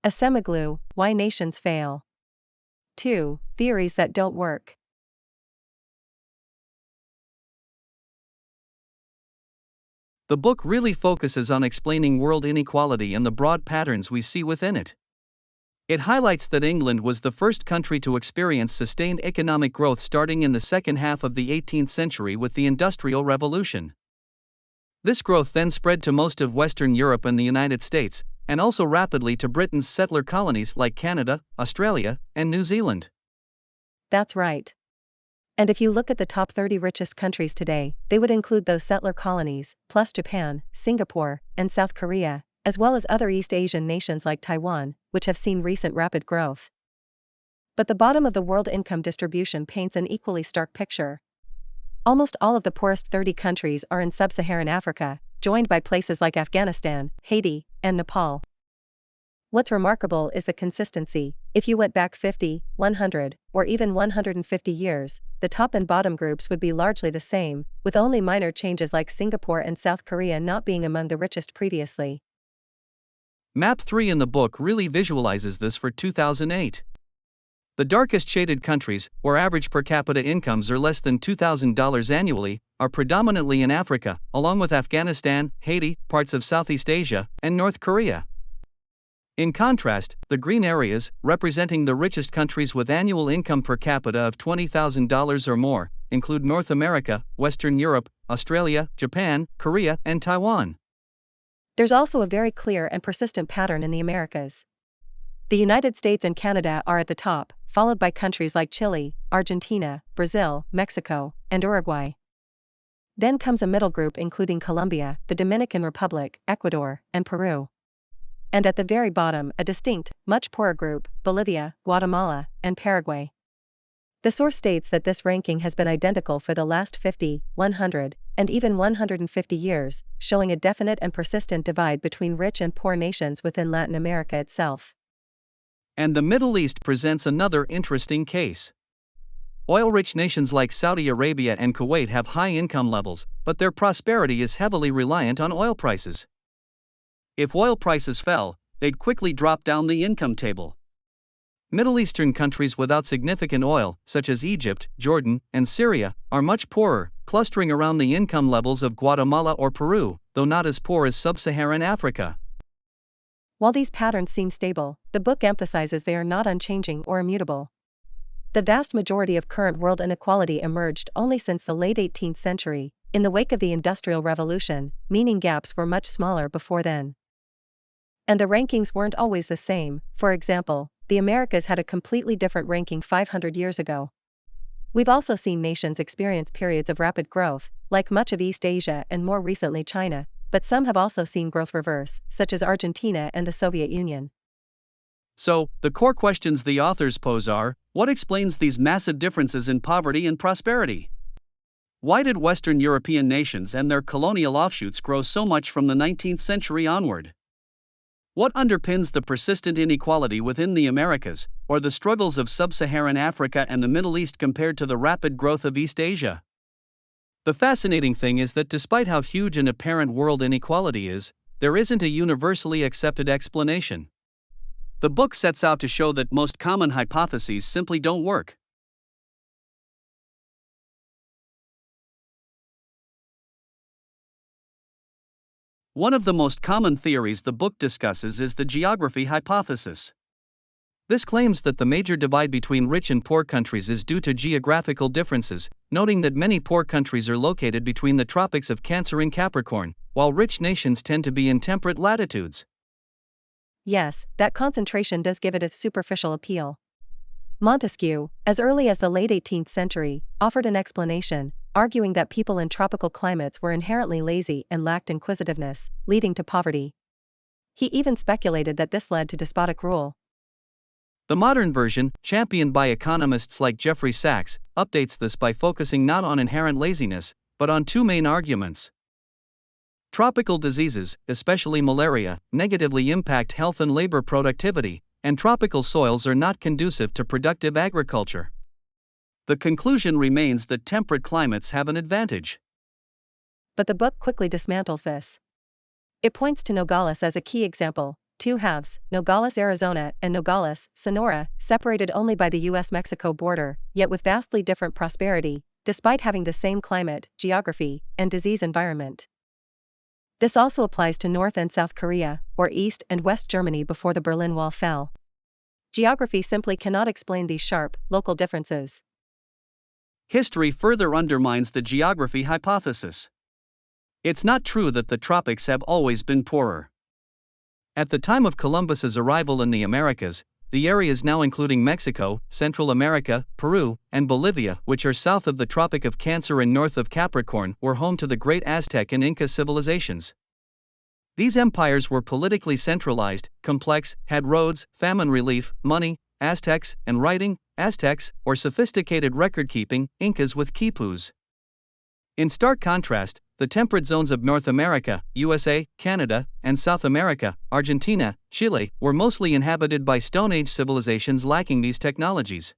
Acemoglu, Why Nations Fail. 2. Theories that don't work. The book really focuses on explaining world inequality and the broad patterns we see within it. It highlights that England was the first country to experience sustained economic growth starting in the second half of the 18th century with the Industrial Revolution. This growth then spread to most of Western Europe and the United States, and also rapidly to Britain's settler colonies like Canada, Australia, and New Zealand. That's right. And if you look at the top 30 richest countries today, they would include those settler colonies, plus Japan, Singapore, and South Korea, as well as other East Asian nations like Taiwan, which have seen recent rapid growth. But the bottom of the world income distribution paints an equally stark picture. Almost all of the poorest 30 countries are in sub-Saharan Africa, joined by places like Afghanistan, Haiti, and Nepal. What's remarkable is the consistency. If you went back 50, 100, or even 150 years, the top and bottom groups would be largely the same, with only minor changes like Singapore and South Korea not being among the richest previously. Map 3 in the book really visualizes this for 2008. The darkest shaded countries, where average per capita incomes are less than $2,000 annually, are predominantly in Africa, along with Afghanistan, Haiti, parts of Southeast Asia, and North Korea. In contrast, the green areas, representing the richest countries with annual income per capita of $20,000 or more, include North America, Western Europe, Australia, Japan, Korea, and Taiwan. There's also a very clear and persistent pattern in the Americas. The United States and Canada are at the top, followed by countries like Chile, Argentina, Brazil, Mexico, and Uruguay. Then comes a middle group including Colombia, the Dominican Republic, Ecuador, and Peru. And at the very bottom, a distinct, much poorer group, Bolivia, Guatemala, and Paraguay. The source states that this ranking has been identical for the last 50, 100, and even 150 years, showing a definite and persistent divide between rich and poor nations within Latin America itself. And the Middle East presents another interesting case. Oil-rich nations like Saudi Arabia and Kuwait have high income levels, but their prosperity is heavily reliant on oil prices. If oil prices fell, they'd quickly drop down the income table. Middle Eastern countries without significant oil, such as Egypt, Jordan, and Syria, are much poorer, clustering around the income levels of Guatemala or Peru, though not as poor as sub-Saharan Africa. While these patterns seem stable, the book emphasizes they are not unchanging or immutable. The vast majority of current world inequality emerged only since the late 18th century, in the wake of the Industrial Revolution, meaning gaps were much smaller before then. And the rankings weren't always the same. For example, the Americas had a completely different ranking 500 years ago. We've also seen nations experience periods of rapid growth, like much of East Asia and more recently China, but some have also seen growth reverse, such as Argentina and the Soviet Union. So, the core questions the authors pose are, what explains these massive differences in poverty and prosperity? Why did Western European nations and their colonial offshoots grow so much from the 19th century onward? What underpins the persistent inequality within the Americas, or the struggles of sub-Saharan Africa and the Middle East compared to the rapid growth of East Asia? The fascinating thing is that despite how huge and apparent world inequality is, there isn't a universally accepted explanation. The book sets out to show that most common hypotheses simply don't work. One of the most common theories the book discusses is the geography hypothesis. This claims that the major divide between rich and poor countries is due to geographical differences, noting that many poor countries are located between the tropics of Cancer and Capricorn, while rich nations tend to be in temperate latitudes. Yes, that concentration does give it a superficial appeal. Montesquieu, as early as the late 18th century, offered an explanation, arguing that people in tropical climates were inherently lazy and lacked inquisitiveness, leading to poverty. He even speculated that this led to despotic rule. The modern version, championed by economists like Jeffrey Sachs, updates this by focusing not on inherent laziness, but on two main arguments. Tropical diseases, especially malaria, negatively impact health and labor productivity, and tropical soils are not conducive to productive agriculture. The conclusion remains that temperate climates have an advantage. But the book quickly dismantles this. It points to Nogales as a key example, two halves, Nogales, Arizona, and Nogales, Sonora, separated only by the US-Mexico border, yet with vastly different prosperity, despite having the same climate, geography, and disease environment. This also applies to North and South Korea, or East and West Germany before the Berlin Wall fell. Geography simply cannot explain these sharp, local differences. History further undermines the geography hypothesis. It's not true that the tropics have always been poorer. At the time of Columbus's arrival in the Americas, the areas now including Mexico, Central America, Peru, and Bolivia, which are south of the Tropic of Cancer and north of Capricorn, were home to the great Aztec and Inca civilizations. These empires were politically centralized, complex, had roads, famine relief, money, Aztecs, and writing, Aztecs, or sophisticated record-keeping, Incas with quipus. In stark contrast, the temperate zones of North America, USA, Canada, and South America, Argentina, Chile, were mostly inhabited by Stone Age civilizations lacking these technologies.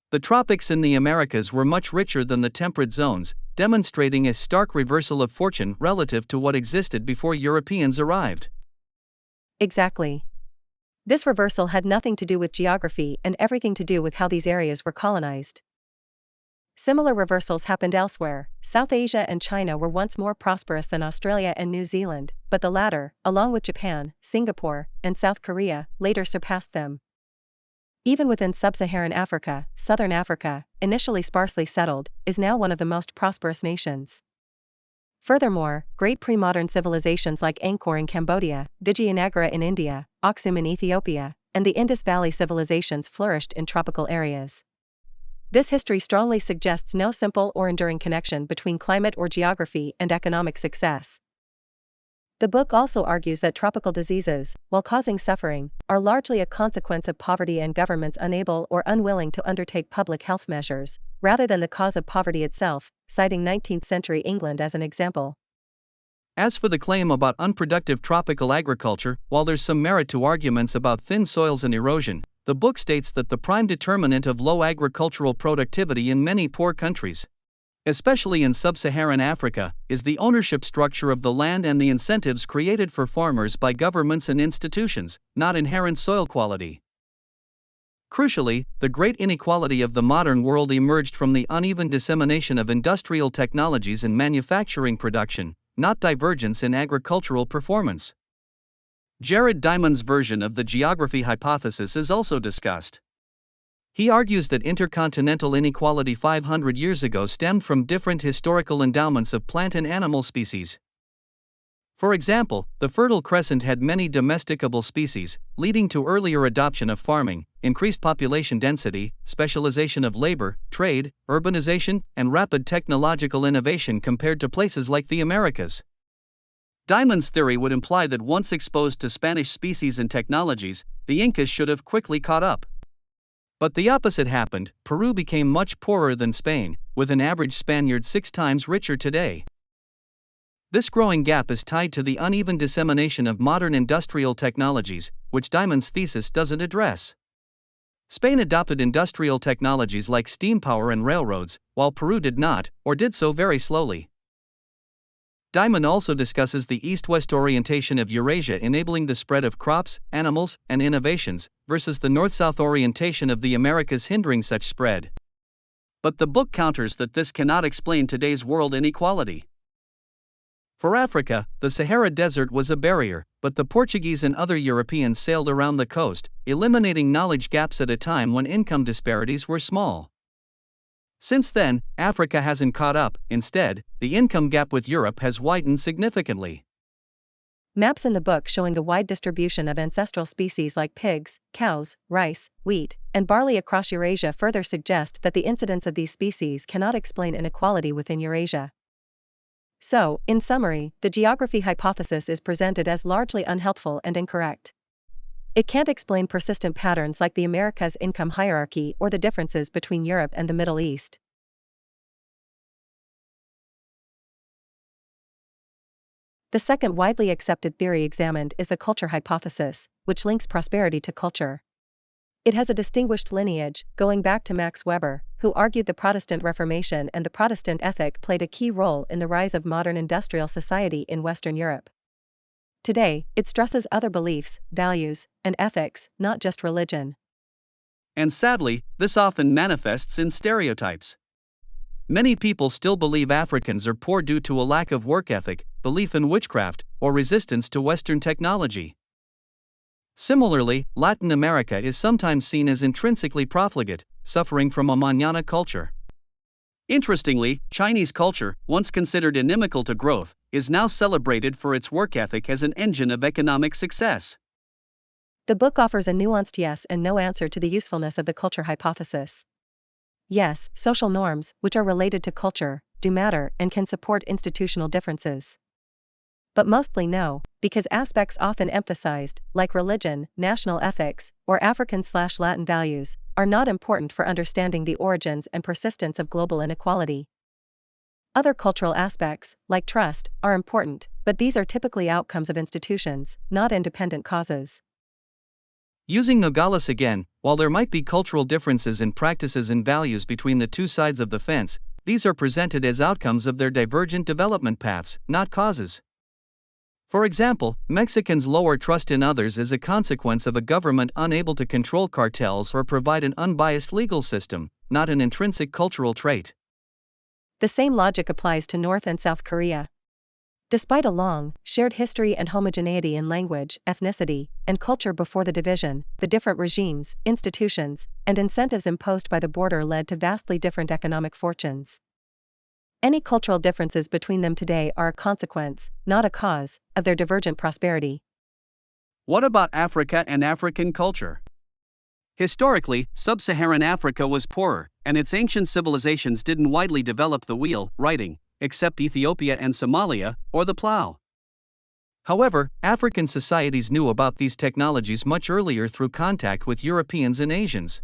The tropics in the Americas were much richer than the temperate zones, demonstrating a stark reversal of fortune relative to what existed before Europeans arrived. Exactly. This reversal had nothing to do with geography and everything to do with how these areas were colonized. Similar reversals happened elsewhere. South Asia and China were once more prosperous than Australia and New Zealand, but the latter, along with Japan, Singapore, and South Korea, later surpassed them. Even within sub-Saharan Africa, Southern Africa, initially sparsely settled, is now one of the most prosperous nations. Furthermore, great pre-modern civilizations like Angkor in Cambodia, Vijayanagara in India, Aksum in Ethiopia, and the Indus Valley civilizations flourished in tropical areas. This history strongly suggests no simple or enduring connection between climate or geography and economic success. The book also argues that tropical diseases, while causing suffering, are largely a consequence of poverty and governments unable or unwilling to undertake public health measures, rather than the cause of poverty itself, citing 19th century England as an example. As for the claim about unproductive tropical agriculture, while there's some merit to arguments about thin soils and erosion, the book states that the prime determinant of low agricultural productivity in many poor countries, especially in sub-Saharan Africa, is the ownership structure of the land and the incentives created for farmers by governments and institutions, not inherent soil quality. Crucially, the great inequality of the modern world emerged from the uneven dissemination of industrial technologies and manufacturing production, not divergence in agricultural performance. Jared Diamond's version of the geography hypothesis is also discussed. He argues that intercontinental inequality 500 years ago stemmed from different historical endowments of plant and animal species. For example, the Fertile Crescent had many domesticable species, leading to earlier adoption of farming, increased population density, specialization of labor, trade, urbanization, and rapid technological innovation compared to places like the Americas. Diamond's theory would imply that once exposed to Spanish species and technologies, the Incas should have quickly caught up. But the opposite happened. Peru became much poorer than Spain, with an average Spaniard 6 times richer today. This growing gap is tied to the uneven dissemination of modern industrial technologies, which Diamond's thesis doesn't address. Spain adopted industrial technologies like steam power and railroads, while Peru did not, or did so very slowly. Diamond also discusses the east-west orientation of Eurasia enabling the spread of crops, animals, and innovations, versus the north-south orientation of the Americas hindering such spread. But the book counters that this cannot explain today's world inequality. For Africa, the Sahara Desert was a barrier, but the Portuguese and other Europeans sailed around the coast, eliminating knowledge gaps at a time when income disparities were small. Since then, Africa hasn't caught up. Instead, the income gap with Europe has widened significantly. Maps in the book showing the wide distribution of ancestral species like pigs, cows, rice, wheat, and barley across Eurasia further suggest that the incidence of these species cannot explain inequality within Eurasia. So, in summary, the geography hypothesis is presented as largely unhelpful and incorrect. It can't explain persistent patterns like the Americas' income hierarchy or the differences between Europe and the Middle East. The second widely accepted theory examined is the culture hypothesis, which links prosperity to culture. It has a distinguished lineage, going back to Max Weber, who argued the Protestant Reformation and the Protestant ethic played a key role in the rise of modern industrial society in Western Europe. Today, it stresses other beliefs, values, and ethics, not just religion. And sadly, this often manifests in stereotypes. Many people still believe Africans are poor due to a lack of work ethic, belief in witchcraft, or resistance to Western technology. Similarly, Latin America is sometimes seen as intrinsically profligate, suffering from a mañana culture. Interestingly, Chinese culture, once considered inimical to growth, is now celebrated for its work ethic as an engine of economic success. The book offers a nuanced yes and no answer to the usefulness of the culture hypothesis. Yes, social norms, which are related to culture, do matter and can support institutional differences. But mostly no, because aspects often emphasized, like religion, national ethics, or African/Latin values, are not important for understanding the origins and persistence of global inequality. Other cultural aspects, like trust, are important, but these are typically outcomes of institutions, not independent causes. Using Nogales again, while there might be cultural differences in practices and values between the two sides of the fence, these are presented as outcomes of their divergent development paths, not causes. For example, Mexicans lower trust in others as a consequence of a government unable to control cartels or provide an unbiased legal system, not an intrinsic cultural trait. The same logic applies to North and South Korea. Despite a long, shared history and homogeneity in language, ethnicity, and culture before the division, the different regimes, institutions, and incentives imposed by the border led to vastly different economic fortunes. Any cultural differences between them today are a consequence, not a cause, of their divergent prosperity. What about Africa and African culture? Historically, sub-Saharan Africa was poorer, and its ancient civilizations didn't widely develop the wheel, writing, except Ethiopia and Somalia, or the plow. However, African societies knew about these technologies much earlier through contact with Europeans and Asians.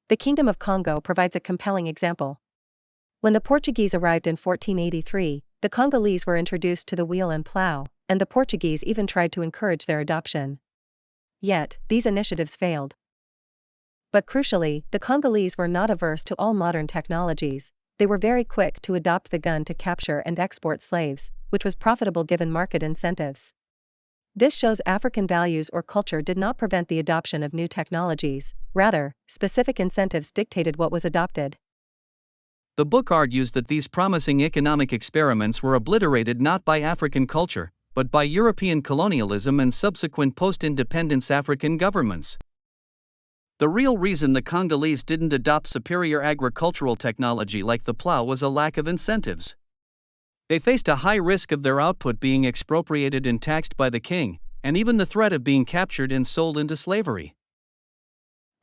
The Kingdom of Congo provides a compelling example. When the Portuguese arrived in 1483, the Congolese were introduced to the wheel and plow, and the Portuguese even tried to encourage their adoption. Yet, these initiatives failed. But crucially, the Congolese were not averse to all modern technologies. They were very quick to adopt the gun to capture and export slaves, which was profitable given market incentives. This shows African values or culture did not prevent the adoption of new technologies, rather, specific incentives dictated what was adopted. The book argues that these promising economic experiments were obliterated not by African culture, but by European colonialism and subsequent post-independence African governments. The real reason the Congolese didn't adopt superior agricultural technology like the plow was a lack of incentives. They faced a high risk of their output being expropriated and taxed by the king, and even the threat of being captured and sold into slavery.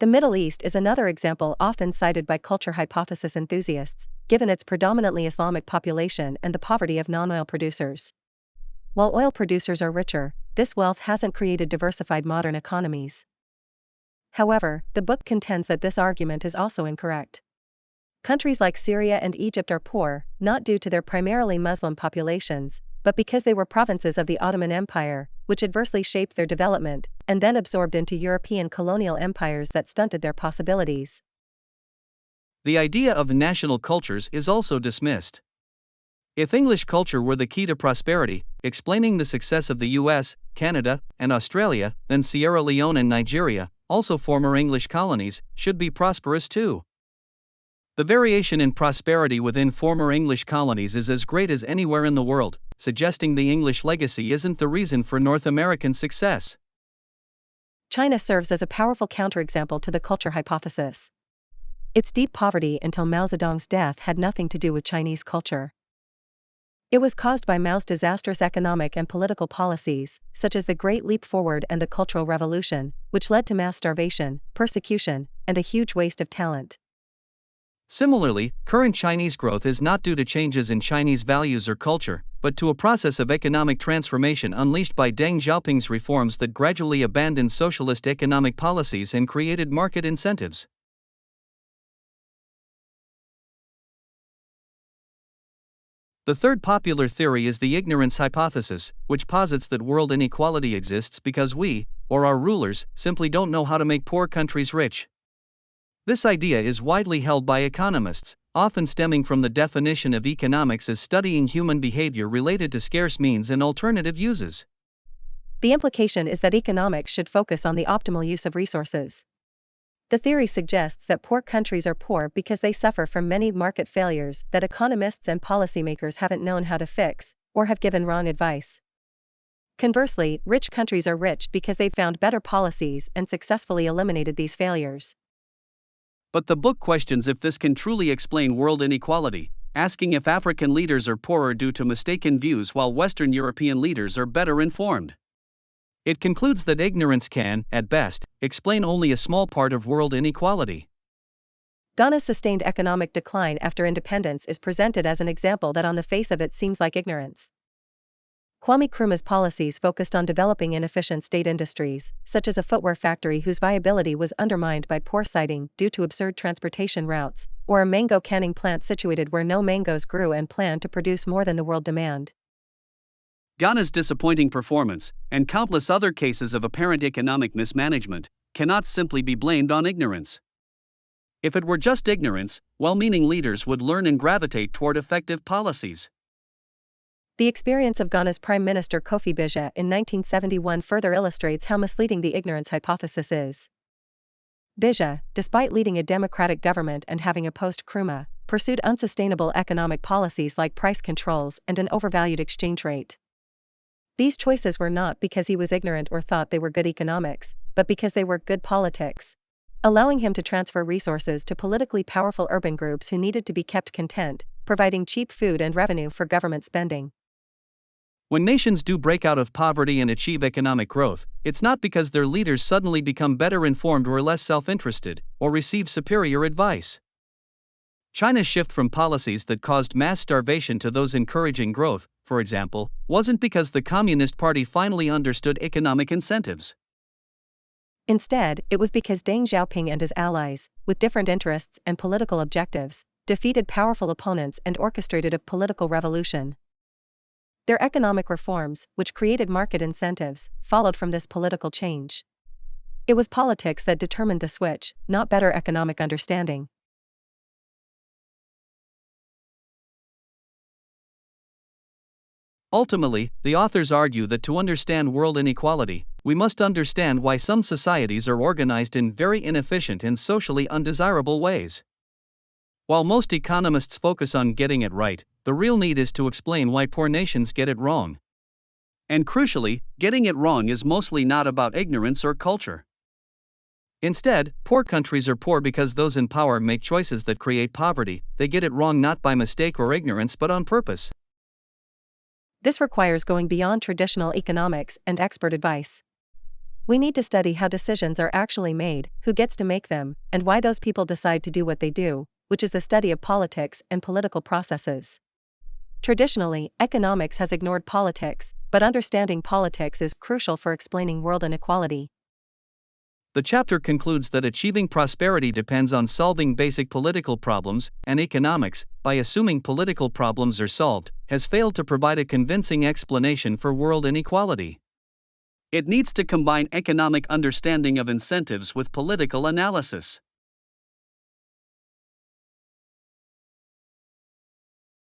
The Middle East is another example often cited by culture hypothesis enthusiasts, given its predominantly Islamic population and the poverty of non-oil producers. While oil producers are richer, this wealth hasn't created diversified modern economies. However, the book contends that this argument is also incorrect. Countries like Syria and Egypt are poor, not due to their primarily Muslim populations, but because they were provinces of the Ottoman Empire, which adversely shaped their development, and then absorbed into European colonial empires that stunted their possibilities. The idea of national cultures is also dismissed. If English culture were the key to prosperity, explaining the success of the US, Canada, and Australia, then Sierra Leone and Nigeria, also former English colonies, should be prosperous too. The variation in prosperity within former English colonies is as great as anywhere in the world, suggesting the English legacy isn't the reason for North American success. China serves as a powerful counterexample to the culture hypothesis. Its deep poverty until Mao Zedong's death had nothing to do with Chinese culture. It was caused by Mao's disastrous economic and political policies, such as the Great Leap Forward and the Cultural Revolution, which led to mass starvation, persecution, and a huge waste of talent. Similarly, current Chinese growth is not due to changes in Chinese values or culture, but to a process of economic transformation unleashed by Deng Xiaoping's reforms that gradually abandoned socialist economic policies and created market incentives. The third popular theory is the ignorance hypothesis, which posits that world inequality exists because we, or our rulers, simply don't know how to make poor countries rich. This idea is widely held by economists, often stemming from the definition of economics as studying human behavior related to scarce means and alternative uses. The implication is that economics should focus on the optimal use of resources. The theory suggests that poor countries are poor because they suffer from many market failures that economists and policymakers haven't known how to fix, or have given wrong advice. Conversely, rich countries are rich because they've found better policies and successfully eliminated these failures. But the book questions if this can truly explain world inequality, asking if African leaders are poorer due to mistaken views while Western European leaders are better informed. It concludes that ignorance can, at best, explain only a small part of world inequality. Ghana's sustained economic decline after independence is presented as an example that on the face of it seems like ignorance. Kwame Nkrumah's policies focused on developing inefficient state industries, such as a footwear factory whose viability was undermined by poor siting due to absurd transportation routes, or a mango canning plant situated where no mangoes grew and planned to produce more than the world demand. Ghana's disappointing performance, and countless other cases of apparent economic mismanagement, cannot simply be blamed on ignorance. If it were just ignorance, well-meaning leaders would learn and gravitate toward effective policies. The experience of Ghana's Prime Minister Kofi Bija in 1971 further illustrates how misleading the ignorance hypothesis is. Bija, despite leading a democratic government and having opposed Nkrumah, pursued unsustainable economic policies like price controls and an overvalued exchange rate. These choices were not because he was ignorant or thought they were good economics, but because they were good politics, allowing him to transfer resources to politically powerful urban groups who needed to be kept content, providing cheap food and revenue for government spending. When nations do break out of poverty and achieve economic growth, it's not because their leaders suddenly become better informed or less self-interested, or receive superior advice. China's shift from policies that caused mass starvation to those encouraging growth, for example, wasn't because the Communist Party finally understood economic incentives. Instead, it was because Deng Xiaoping and his allies, with different interests and political objectives, defeated powerful opponents and orchestrated a political revolution. Their economic reforms, which created market incentives, followed from this political change. It was politics that determined the switch, not better economic understanding. Ultimately, the authors argue that to understand world inequality, we must understand why some societies are organized in very inefficient and socially undesirable ways. While most economists focus on getting it right, the real need is to explain why poor nations get it wrong. And crucially, getting it wrong is mostly not about ignorance or culture. Instead, poor countries are poor because those in power make choices that create poverty. They get it wrong not by mistake or ignorance but on purpose. This requires going beyond traditional economics and expert advice. We need to study how decisions are actually made, who gets to make them, and why those people decide to do what they do, which is the study of politics and political processes. Traditionally, economics has ignored politics, but understanding politics is crucial for explaining world inequality. The chapter concludes that achieving prosperity depends on solving basic political problems, and economics, by assuming political problems are solved, has failed to provide a convincing explanation for world inequality. It needs to combine economic understanding of incentives with political analysis.